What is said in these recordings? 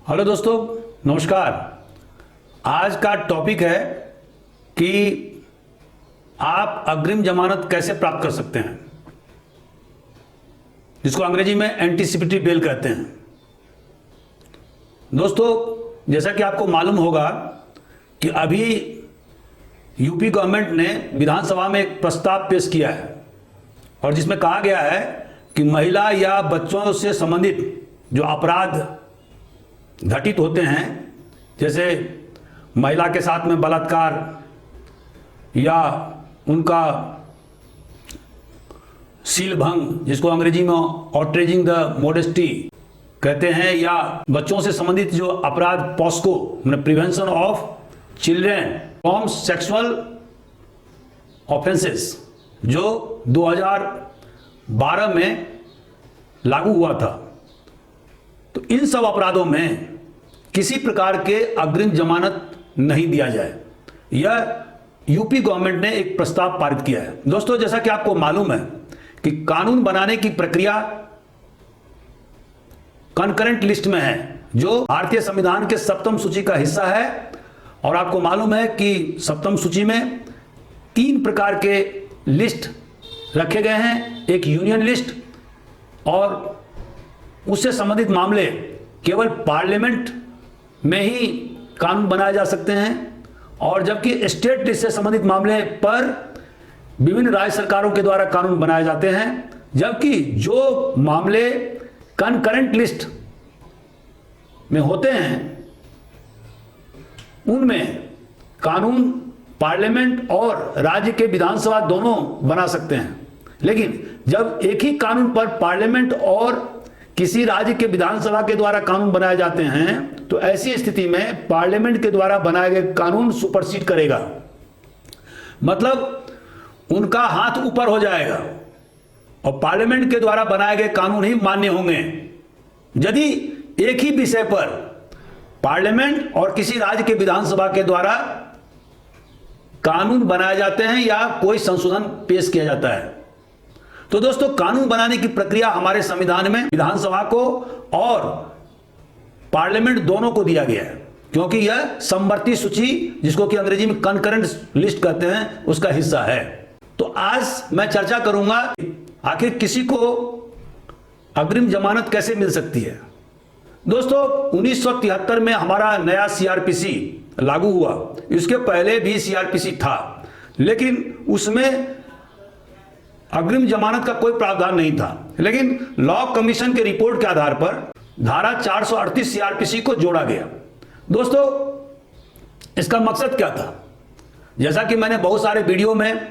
Hello दोस्तों, नमस्कार। आज का टॉपिक है कि आप अग्रिम जमानत कैसे प्राप्त कर सकते हैं, जिसको अंग्रेजी में एंटीसिपेटरी बेल कहते हैं। दोस्तों, जैसा कि आपको मालूम होगा कि अभी यूपी गवर्नमेंट ने विधानसभा में एक प्रस्ताव पेश किया है और जिसमें कहा गया है कि महिला या बच्चों से संबंधित जो अपराध घटित होते हैं, जैसे महिला के साथ में बलात्कार या उनका शील भंग, जिसको अंग्रेजी में आउटरेजिंग द मॉडेस्टी कहते हैं, या बच्चों से संबंधित जो अपराध पॉस्को मतलब prevention of children from sexual offences, जो 2012 में लागू हुआ था। तो इन सब अपराधों में किसी प्रकार के अग्रिम जमानत नहीं दिया जाए, यह यूपी गवर्नमेंट ने एक प्रस्ताव पारित किया है। दोस्तों, जैसा कि आपको मालूम है कि कानून बनाने की प्रक्रिया कनकरेंट लिस्ट में है, जो भारतीय संविधान के सप्तम सूची का हिस्सा है। और आपको मालूम है कि सप्तम सूची में 3 प्रकार के लिस्ट रखे गए हैं। एक यूनियन लिस्ट, और उससे संबंधित मामले केवल पार्लियामेंट में ही कानून बनाए जा सकते हैं, और जबकि स्टेट लिस्ट से संबंधित मामले पर विभिन्न राज्य सरकारों के द्वारा कानून बनाए जाते हैं। जबकि जो मामले कनकरेंट लिस्ट में होते हैं, उनमें कानून पार्लियामेंट और राज्य के विधानसभा दोनों बना सकते हैं। लेकिन जब एक ही कानून पर पार्लियामेंट और किसी राज्य के विधानसभा के द्वारा कानून बनाए जाते हैं, तो ऐसी स्थिति में पार्लियामेंट के द्वारा बनाए गए कानून सुपरसीड करेगा, मतलब उनका हाथ ऊपर हो जाएगा और पार्लियामेंट के द्वारा बनाए गए कानून ही मान्य होंगे। यदि एक ही विषय पर पार्लियामेंट और किसी राज्य के विधानसभा के द्वारा कानून बनाए जाते हैं या कोई संशोधन पेश किया जाता है, तो दोस्तों, कानून बनाने की प्रक्रिया हमारे संविधान में विधानसभा को और पार्लियामेंट दोनों को दिया गया है, क्योंकि यह समवर्ती सूची, जिसको कि अंग्रेजी में कनकरेंट लिस्ट कहते हैं, उसका हिस्सा है। तो आज मैं चर्चा करूंगा आखिर किसी को अग्रिम जमानत कैसे मिल सकती है। दोस्तों, 1973 में हमारा नया सीआरपीसी लागू हुआ। इसके पहले भी सीआरपीसी था, लेकिन उसमें अग्रिम जमानत का कोई प्रावधान नहीं था। लेकिन लॉ कमीशन के रिपोर्ट के आधार पर धारा 438 सीआरपीसी को जोड़ा गया। दोस्तों, इसका मकसद क्या था? जैसा कि मैंने बहुत सारे वीडियो में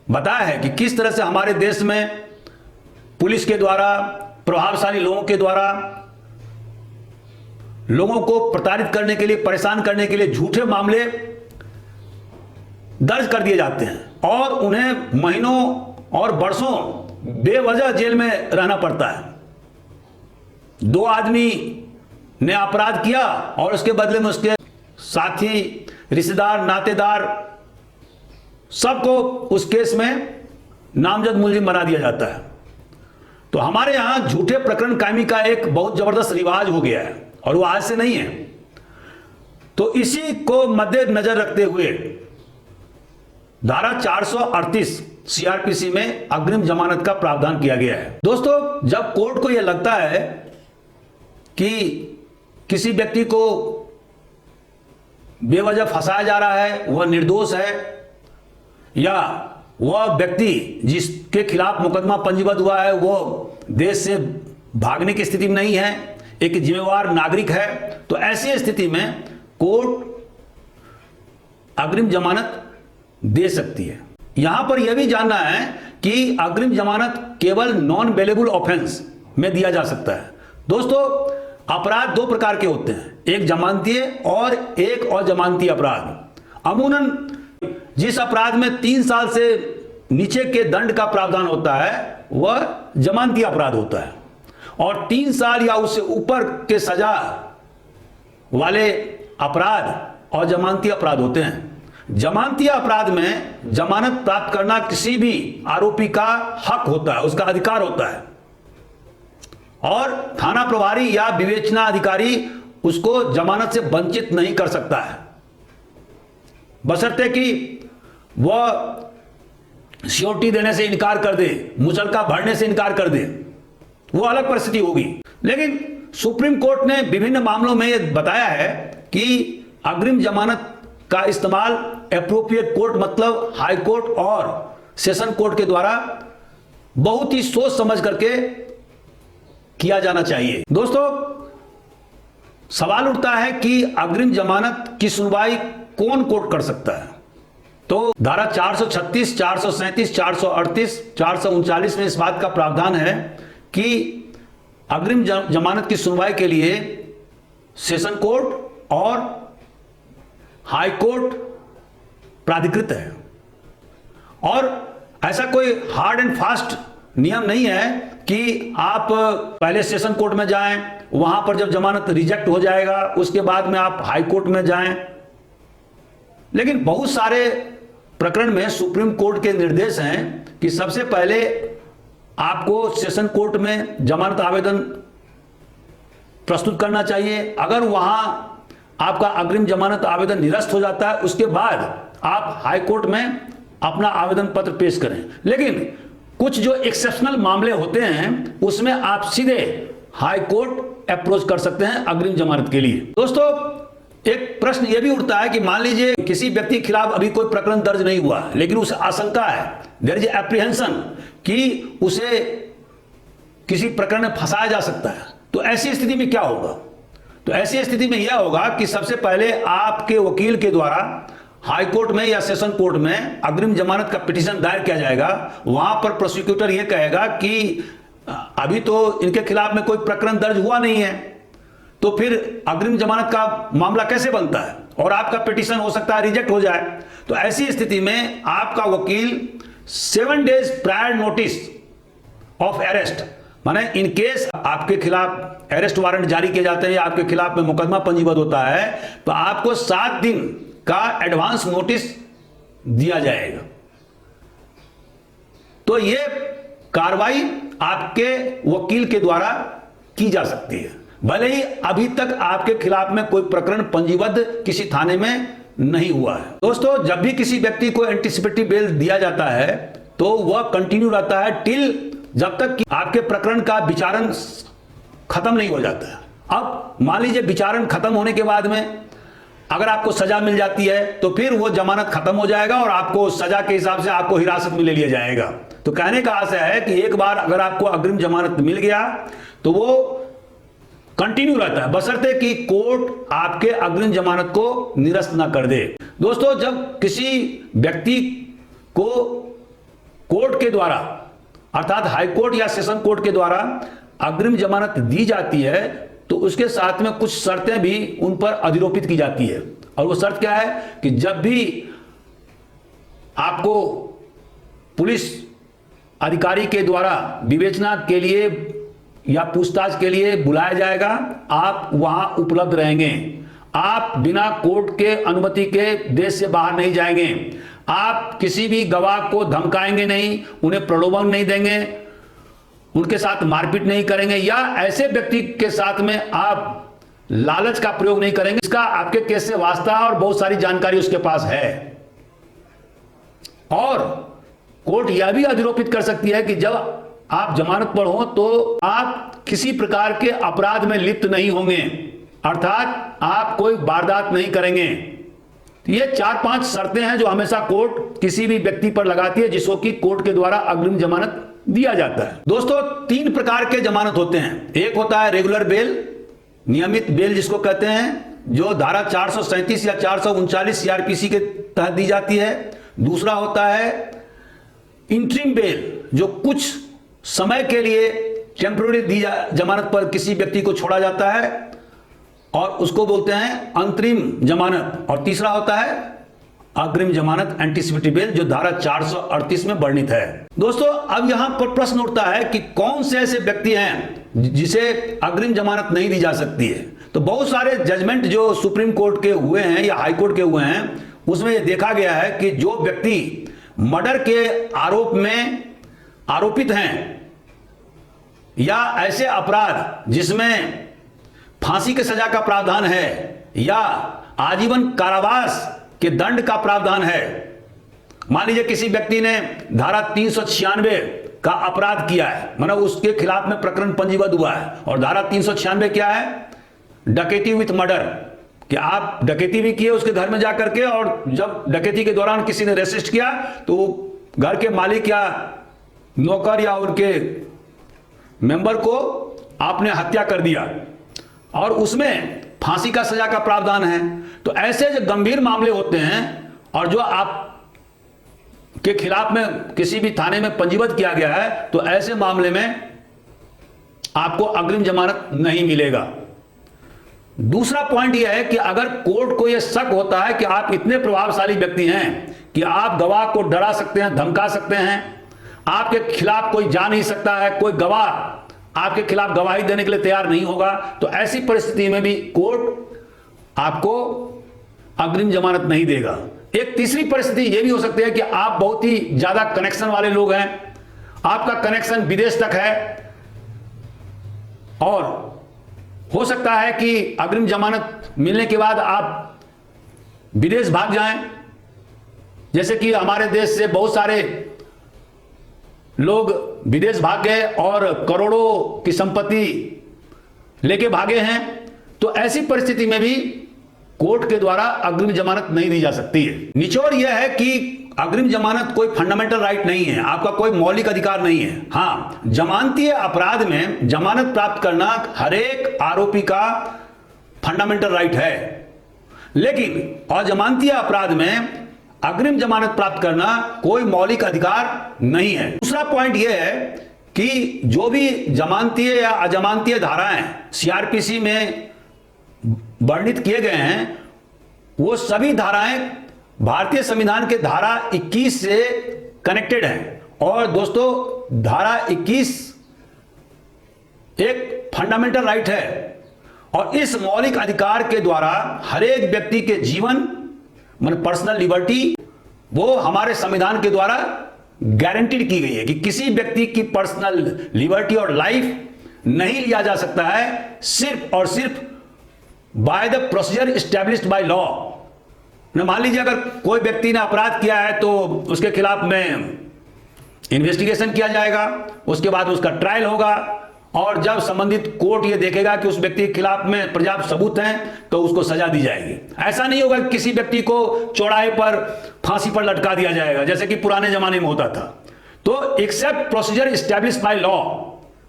बताया है कि किस तरह से हमारे देश में पुलिस के द्वारा, प्रभावशाली लोगों के द्वारा लोगों को प्रताड़ित करने के लिए, परेशान करने के लिए झूठे मामले दर्ज कर दिए जाते हैं और उन्हें महीनों और वर्षों बेवजह जेल में रहना पड़ता है। 2 आदमी ने अपराध किया और उसके बदले में उसके साथी, रिश्तेदार, नातेदार सबको उस केस में नामजद मुलजिम बना दिया जाता है। तो हमारे यहां झूठे प्रकरण कायमी का एक बहुत जबरदस्त रिवाज हो गया है, और वो आज से नहीं है। तो इसी को मद्देनजर रखते हुए धारा 438 सीआरपीसी में अग्रिम जमानत का प्रावधान किया गया है। दोस्तों, जब कोर्ट को यह लगता है कि किसी व्यक्ति को बेवजह फंसाया जा रहा है, वह निर्दोष है, या वह व्यक्ति जिसके खिलाफ मुकदमा पंजीबद्ध हुआ है वो देश से भागने की स्थिति में नहीं है, एक जिम्मेवार नागरिक है, तो ऐसी स्थिति में कोर्ट अग्रिम जमानत दे सकती है। यहां पर यह भी जानना है कि अग्रिम जमानत केवल नॉन बेलेबल ऑफेंस में दिया जा सकता है। दोस्तों, अपराध 2 प्रकार के होते हैं, एक जमानतीय और एक अजमानतीय अपराध। अमूमन जिस अपराध में 3 साल से नीचे के दंड का प्रावधान होता है वह जमानतीय अपराध होता है, और 3 साल या उससे ऊपर के सजा वाले अपराध अजमानतीय अपराध होते हैं। जमानतीय अपराध में जमानत प्राप्त करना किसी भी आरोपी का हक होता है, उसका अधिकार होता है, और थाना प्रभारी या विवेचना अधिकारी उसको जमानत से वंचित नहीं कर सकता है, बशर्ते कि वह सिक्योरिटी देने से इनकार कर दे, मुचलका भरने से इनकार कर दे, वो अलग परिस्थिति होगी। लेकिन सुप्रीम कोर्ट ने विभिन्न मामलों में यह बताया है कि अग्रिम जमानत का इस्तेमाल एप्रोप्रिएट कोर्ट मतलब हाई कोर्ट और सेशन कोर्ट के द्वारा बहुत ही सोच समझ करके किया जाना चाहिए। दोस्तों, सवाल उठता है कि अग्रिम जमानत की सुनवाई कौन कोर्ट कर सकता है? तो धारा 436, 437, 438, 439 में इस बात का प्रावधान है कि अग्रिम जमानत की सुनवाई के लिए सेशन कोर्ट और हाई कोर्ट प्राधिकृत है, और ऐसा कोई हार्ड एंड फास्ट नियम नहीं है कि आप पहले सेशन कोर्ट में जाएं, वहां पर जब जमानत रिजेक्ट हो जाएगा उसके बाद में आप हाई कोर्ट में जाएं। लेकिन बहुत सारे प्रकरण में सुप्रीम कोर्ट के निर्देश हैं कि सबसे पहले आपको सेशन कोर्ट में जमानत आवेदन प्रस्तुत करना चाहिए। अगर वहां आपका अग्रिम जमानत आवेदन निरस्त हो जाता है, उसके बाद आप हाई कोर्ट में अपना आवेदन पत्र पेश करें। लेकिन कुछ जो एक्सेप्शनल मामले होते हैं उसमें आप सीधे हाई कोर्ट अप्रोच कर सकते हैं अग्रिम जमानत के लिए। दोस्तों, एक प्रश्न यह भी उठता है कि मान लीजिए किसी व्यक्ति के खिलाफ अभी कोई प्रकरण दर्ज नहीं हुआ, लेकिन उसे आशंका है, देयर इज एप्रीहेंशन कि उसे किसी प्रकरण में फंसाया जा सकता है, तो ऐसी स्थिति में क्या होगा? तो ऐसी स्थिति में यह होगा कि सबसे पहले आपके वकील के द्वारा हाई कोर्ट में या सेशन कोर्ट में अग्रिम जमानत का पिटीशन दायर किया जाएगा। वहां पर प्रोसिक्यूटर यह कहेगा कि अभी तो इनके खिलाफ में कोई प्रकरण दर्ज हुआ नहीं है, तो फिर अग्रिम जमानत का मामला कैसे बनता है, और आपका पिटीशन हो सकता है रिजेक्ट हो जाए। तो ऐसी स्थिति में आपका वकील 7 days prior notice of arrest, माने इन केस आपके खिलाफ अरेस्ट वारंट जारी किए जाते हैं या आपके खिलाफ में मुकदमा पंजीबद्ध होता है, तो आपको 7 दिन का एडवांस नोटिस दिया जाएगा। तो यह कार्रवाई आपके वकील के द्वारा की जा सकती है, भले ही अभी तक आपके खिलाफ में कोई प्रकरण पंजीबद्ध किसी थाने में नहीं हुआ है। दोस्तों, जब भी किसी व्यक्ति को एंटीसिपेटरी बेल दिया जाता है तो वह कंटिन्यू रहता है टिल जब तक कि आपके प्रकरण का विचारण खत्म नहीं हो जाता है। अब मान लीजिए विचारण खत्म होने के बाद में अगर आपको सजा मिल जाती है तो फिर वो जमानत खत्म हो जाएगा और आपको सजा के हिसाब से आपको हिरासत में ले लिया जाएगा। तो कहने का आशय है कि एक बार अगर आपको अग्रिम जमानत मिल गया तो वो कंटिन्यू रहता है, बशर्ते कि कोर्ट आपके अग्रिम जमानत को निरस्त ना कर दे। दोस्तों, जब किसी व्यक्ति को कोर्ट के द्वारा अर्थात हाई कोर्ट या सेशन कोर्ट के द्वारा अग्रिम जमानत दी जाती है तो उसके साथ में कुछ शर्तें भी उन पर अधिरोपित की जाती है। और वो शर्त क्या है कि जब भी आपको पुलिस अधिकारी के द्वारा विवेचना के लिए या पूछताछ के लिए बुलाया जाएगा, आप वहां उपलब्ध रहेंगे। आप बिना कोर्ट के अनुमति के देश से बाहर नहीं जाएंगे। आप किसी भी गवाह को धमकाएंगे नहीं, उन्हें प्रलोभन नहीं देंगे, उनके साथ मारपीट नहीं करेंगे, या ऐसे व्यक्ति के साथ में आप लालच का प्रयोग नहीं करेंगे। इसका आपके केस से वास्ता है और बहुत सारी जानकारी उसके पास है। और कोर्ट यह भी अधिरोपित कर सकती है कि जब आप जमानत पर हो तो आप किसी प्रकार के अपराध में लिप्त नहीं होंगे, अर्थात आप कोई वारदात नहीं करेंगे। ये 4-5 शर्तें हैं जो हमेशा कोर्ट किसी भी व्यक्ति पर लगाती है जिसको कि कोर्ट के द्वारा अग्रिम जमानत दिया जाता है। दोस्तों, 3 प्रकार के जमानत होते हैं। एक होता है रेगुलर बेल, नियमित बेल जिसको कहते हैं, जो धारा 437 या 439 सीआरपीसी के तहत दी जाती है। दूसरा होता है इंटरिम बेल, जो कुछ समय के लिए टेम्पररी जमानत पर किसी व्यक्ति को छोड़ा जाता है और उसको बोलते हैं अंतरिम जमानत। और तीसरा होता है अग्रिम जमानत एंटीसिपेटरी बेल, जो धारा 438 में वर्णित है। दोस्तों, अब यहां पर प्रश्न उठता है कि कौन से ऐसे व्यक्ति हैं जिसे अग्रिम जमानत नहीं दी जा सकती है। तो बहुत सारे जजमेंट जो सुप्रीम कोर्ट के हुए हैं या हाई कोर्ट के हुए हैं उसमें यह देखा गया है कि जो व्यक्ति मर्डर के आरोप में आरोपित हैं या ऐसे अपराध जिसमें फांसी की सजा का प्रावधान है या आजीवन कारावास के दंड का प्रावधान है। मान लीजिए किसी व्यक्ति ने धारा 396 का अपराध किया है, मतलब उसके खिलाफ में प्रकरण पंजीबद्ध हुआ है, और धारा 396 क्या है? डकैती विथ मर्डर, कि आप डकैती भी किए उसके घर में जाकर के, और जब डकैती के दौरान किसी ने रेसिस्ट किया तो घर के मालिक या नौकर या उनके मेंबर को आपने हत्या कर दिया, और उसमें फांसी का सजा का प्रावधान है। तो ऐसे जो गंभीर मामले होते हैं और जो आप के खिलाफ में किसी भी थाने में पंजीबद्ध किया गया है, तो ऐसे मामले में आपको अग्रिम जमानत नहीं मिलेगा। दूसरा पॉइंट यह है कि अगर कोर्ट को यह शक होता है कि आप इतने प्रभावशाली व्यक्ति हैं कि आप गवाह को डरा सकते हैं, धमका सकते हैं, आपके खिलाफ कोई जा नहीं सकता है, कोई गवाह आपके खिलाफ गवाही देने के लिए तैयार नहीं होगा, तो ऐसी परिस्थिति में भी कोर्ट आपको अग्रिम जमानत नहीं देगा। एक तीसरी परिस्थिति यह भी हो सकती है कि आप बहुत ही ज्यादा कनेक्शन वाले लोग हैं, आपका कनेक्शन विदेश तक है, और हो सकता है कि अग्रिम जमानत मिलने के बाद आप विदेश भाग जाएं। जैसे कि हमारे देश से बहुत सारे लोग विदेश भाग गए और करोड़ों की संपत्ति लेके भागे हैं। तो ऐसी परिस्थिति में भी कोर्ट के द्वारा अग्रिम जमानत नहीं दी जा सकती है। निचोड़ यह है कि अग्रिम जमानत कोई फंडामेंटल राइट नहीं है, आपका कोई मौलिक अधिकार नहीं है। हां, जमानतीय अपराध में जमानत प्राप्त करना हर एक आरोपी का फंडामेंटल राइट है, लेकिन अजमानतीय अपराध में अग्रिम जमानत प्राप्त करना कोई मौलिक अधिकार नहीं है। दूसरा पॉइंट यह है कि जो भी जमानतीय या अजमानतीय धाराएं सीआरपीसी में वर्णित किए गए हैं, वो सभी धाराएं भारतीय संविधान के धारा 21 से कनेक्टेड हैं। और दोस्तों, धारा 21 एक फंडामेंटल राइट है, और इस मौलिक अधिकार के द्वारा हर एक व्यक्ति के जीवन, मतलब पर्सनल लिबर्टी, वो हमारे संविधान के द्वारा गारंटीड की गई है कि किसी व्यक्ति की पर्सनल लिबर्टी और लाइफ नहीं लिया जा सकता है सिर्फ और सिर्फ by the procedure established by law. मान लीजिए अगर कोई व्यक्ति ने अपराध किया है तो उसके खिलाफ में इन्वेस्टिगेशन किया जाएगा, उसके बाद उसका ट्रायल होगा, और जब संबंधित कोर्ट ये देखेगा कि उस व्यक्ति के खिलाफ में पर्याप्त सबूत हैं तो उसको सजा दी जाएगी। ऐसा नहीं होगा कि किसी व्यक्ति को चौराहे पर फांसी पर लटका दिया जाएगा जैसे कि पुराने जमाने में होता था। तो except procedure established by law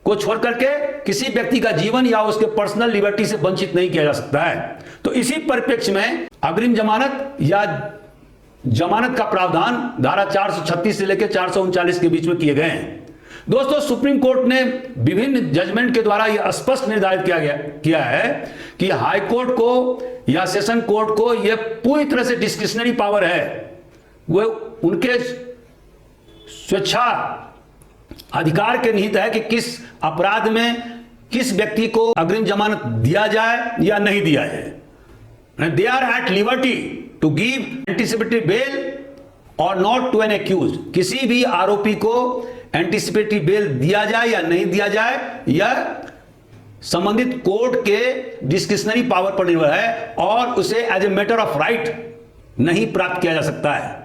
को छोड़ करके किसी व्यक्ति का जीवन या उसके पर्सनल लिबर्टी से वंचित नहीं किया जा सकता है। तो इसी परिप्रेक्ष्य में अग्रिम जमानत या जमानत का प्रावधान धारा 436 से लेकर 439 के बीच में किए गए हैं। दोस्तों, सुप्रीम कोर्ट ने विभिन्न जजमेंट के द्वारा यह स्पष्ट निर्धारित किया है कि हाई कोर्ट को या सेशन कोर्ट को यह पूरी तरह से डिस्क्रिशनरी पावर है, वो उनके स्वेच्छा अधिकार के निहित है कि किस अपराध में किस व्यक्ति को अग्रिम जमानत दिया जाए या नहीं दिया जाए। They are at liberty to give anticipatory bail और नॉट टू एन एक्यूज। किसी भी आरोपी को एंटीसिपेटरी बेल दिया जाए या नहीं दिया जाए, यह संबंधित कोर्ट के डिस्क्रिशनरी पावर पर निर्भर है, और उसे as a matter of right नहीं प्राप्त किया जा सकता है।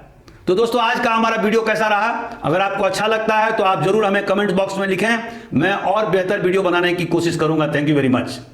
तो दोस्तों, आज का हमारा वीडियो कैसा रहा? अगर आपको अच्छा लगता है तो आप जरूर हमें कमेंट बॉक्स में लिखें, मैं और बेहतर वीडियो बनाने की कोशिश करूंगा। Thank you very much.